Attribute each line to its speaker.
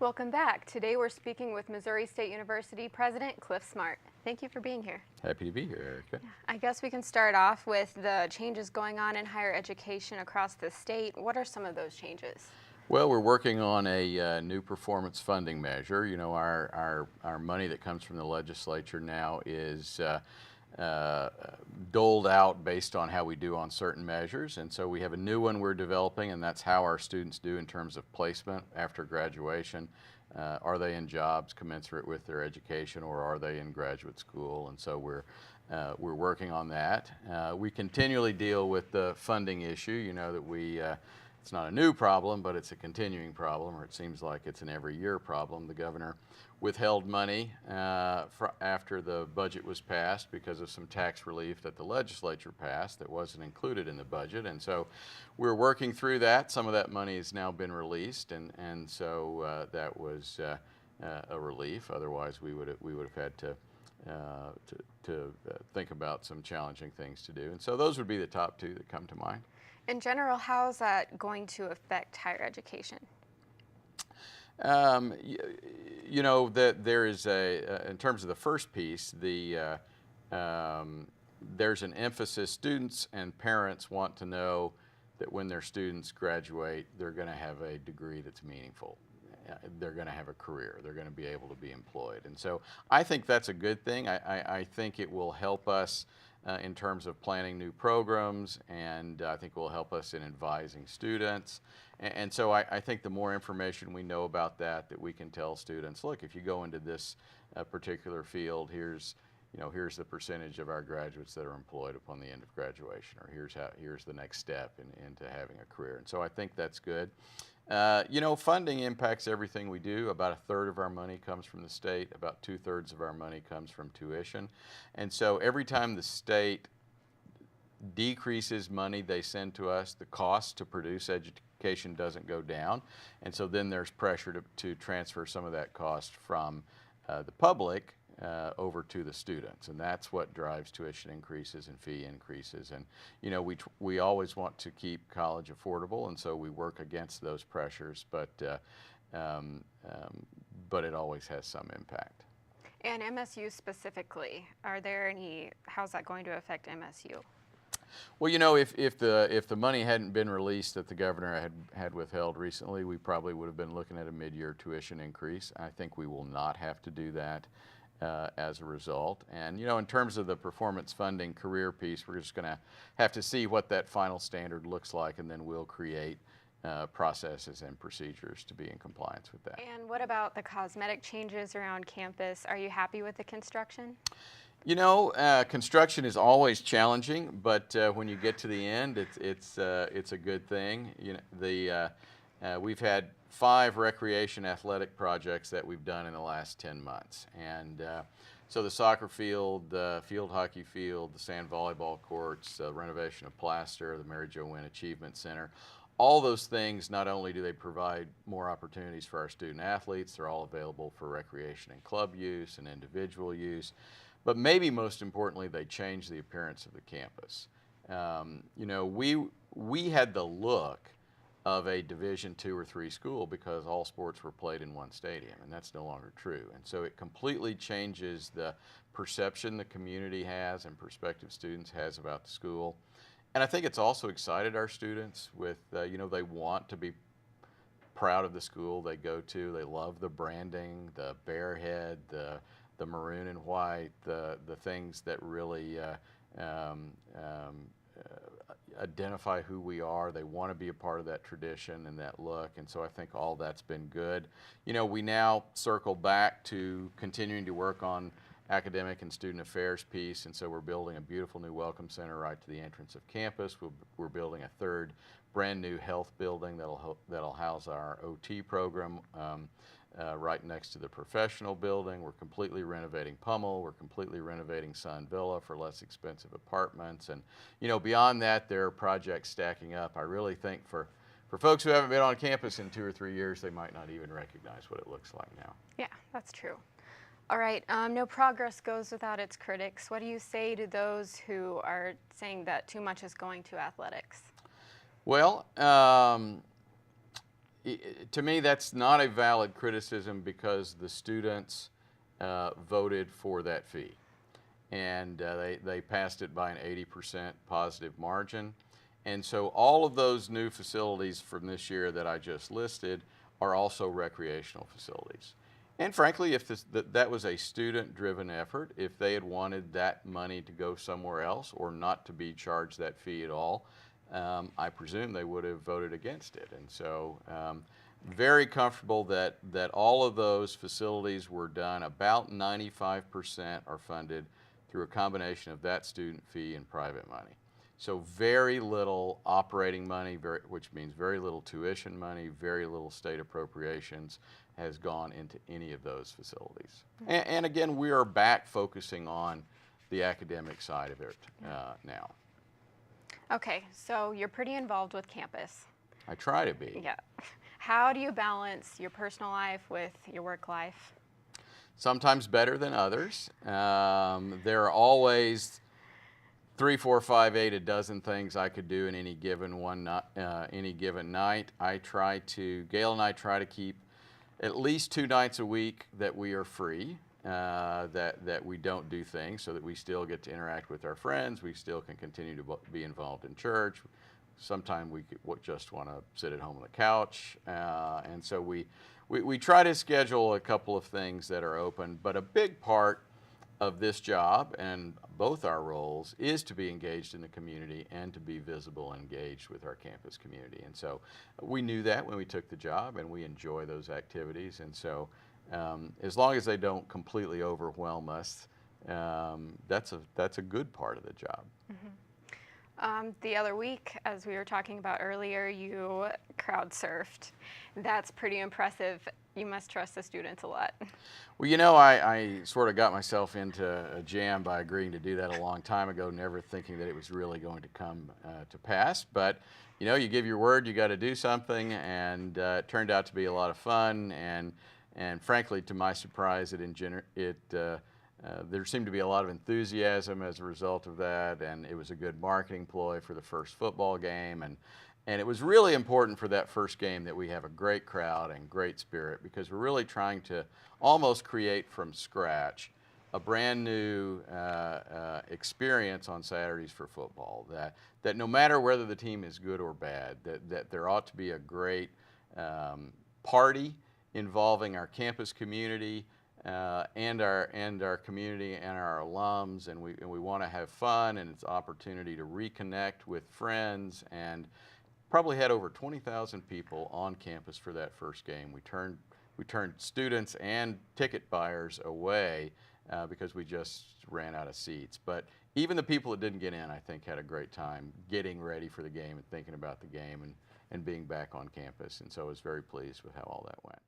Speaker 1: Welcome back. Today we're speaking with Missouri State University President Clif Smart. Thank you for being here.
Speaker 2: Happy to be here, Erica.
Speaker 1: I guess we can start off with the changes going on in higher education across the state. What are some of those changes?
Speaker 2: Well, we're working on a new performance funding measure. You know, our money that comes from the legislature now is doled out based on how we do on certain measures. And so we have a new one we're developing, and that's how our students do in terms of placement after graduation. Are they in jobs commensurate with their education, or are they in graduate school? And so we're working on that. We continually deal with the funding issue. You know that it's not a new problem, but it's a continuing problem, or it seems like it's an every year problem. The governor withheld money after the budget was passed because of some tax relief that the legislature passed that wasn't included in the budget. And so we're working through that. Some of that money has now been released, and so that was a relief. Otherwise, we would have had to think about some challenging things to do. And so those would be the top two that come to mind.
Speaker 1: In general, how is that going to affect higher education?
Speaker 2: You know, that there is in terms of the first piece, there's an emphasis. Students and parents want to know that when their students graduate, they're going to have a degree that's meaningful. They're going to have a career. They're going to be able to be employed. And so I think that's a good thing. I think it will help us in terms of planning new programs, and I think it will help us in advising students. And so I think the more information we know about that we can tell students, look, if you go into this particular field, here's the percentage of our graduates that are employed upon the end of graduation, or here's the next step into having a career. And so I think that's good. You know, funding impacts everything we do. About a third of our money comes from the state. About 2/3 of our money comes from tuition. And so every time the state decreases money they send to us, the cost to produce education doesn't go down. And so then there's pressure to transfer some of that cost from the public over to the students, and that's what drives tuition increases and fee increases. And you know, we always want to keep college affordable, and so we work against those pressures, but it always has some impact.
Speaker 1: And MSU specifically, how's that going to affect MSU?
Speaker 2: Well, you know, if the money hadn't been released that the governor had withheld recently, we probably would have been looking at a mid-year tuition increase. I think we will not have to do that as a result. And you know, in terms of the performance funding career piece, we're just going to have to see what that final standard looks like, and then we'll create processes and procedures to be in compliance with that.
Speaker 1: And what about the cosmetic changes around campus? Are you happy with the construction?
Speaker 2: You know, construction is always challenging, but when you get to the end, it's a good thing. You know, we've had 5 recreation athletic projects that we've done in the last 10 months. And so the soccer field, the field hockey field, the sand volleyball courts, renovation of plaster, the Mary Jo Wynn Achievement Center, all those things, not only do they provide more opportunities for our student athletes, they're all available for recreation and club use and individual use, but maybe most importantly, they change the appearance of the campus. You know, we had the look of a Division II or III school because all sports were played in one stadium, and that's no longer true. And so it completely changes the perception the community has and prospective students has about the school. And I think it's also excited our students with, you know, they want to be proud of the school they go to. They love the branding, the bear head, the maroon and white, the things that really identify who we are. They want to be a part of that tradition and that look, and so I think all that's been good. You know, we now circle back to continuing to work on academic and student affairs piece, and so we're building a beautiful new welcome center right to the entrance of campus. We're building a 3rd brand new health building that'll house our OT program right next to the professional building. We're completely renovating Pummel. We're completely renovating Sun Villa for less expensive apartments. And you know, beyond that, there are projects stacking up. I really think for folks who haven't been on campus in 2 or 3 years, they might not even recognize what it looks like now.
Speaker 1: Yeah, that's true. All right, no progress goes without its critics. What do you say to those who are saying that too much is going to athletics?
Speaker 2: Well, To me, that's not a valid criticism because the students voted for that fee. And they passed it by an 80% positive margin. And so all of those new facilities from this year that I just listed are also recreational facilities. And frankly, if that was a student-driven effort, if they had wanted that money to go somewhere else or not to be charged that fee at all, I presume they would have voted against it. And so very comfortable that all of those facilities were done. About 95% are funded through a combination of that student fee and private money. So very little operating money, which means very little tuition money, very little state appropriations has gone into any of those facilities. And again, we are back focusing on the academic side of it now.
Speaker 1: Okay, so you're pretty involved with campus.
Speaker 2: I try to be.
Speaker 1: Yeah. How do you balance your personal life with your work life?
Speaker 2: Sometimes better than others. There are always 3, 4, 5, 8, a dozen things I could do in any given night. Gail and I try to keep at least 2 nights a week that we are free, that we don't do things, so that we still get to interact with our friends. We still can continue to be involved in church. Sometimes we just want to sit at home on the couch, and so we try to schedule a couple of things that are open. But a big part of this job and both our roles is to be engaged in the community and to be visible and engaged with our campus community. And so we knew that when we took the job, and we enjoy those activities. And so as long as they don't completely overwhelm us, that's a good part of the job.
Speaker 1: Mm-hmm. The other week, as we were talking about earlier, you crowd surfed. That's pretty impressive. You must trust the students a lot.
Speaker 2: Well, you know, I sort of got myself into a jam by agreeing to do that a long time ago, never thinking that it was really going to come to pass. But, you know, you give your word, you got to do something, and it turned out to be a lot of fun. And frankly, to my surprise, there seemed to be a lot of enthusiasm as a result of that, and it was a good marketing ploy for the first football game. And it was really important for that first game that we have a great crowd and great spirit, because we're really trying to almost create from scratch a brand new experience on Saturdays for football, that no matter whether the team is good or bad, that there ought to be a great party involving our campus community, and our community and our alums, and we want to have fun, and it's an opportunity to reconnect with friends. And probably had over 20,000 people on campus for that first game. We turned students and ticket buyers away because we just ran out of seats. But even the people that didn't get in, I think, had a great time getting ready for the game and thinking about the game and being back on campus. And so I was very pleased with how all that went.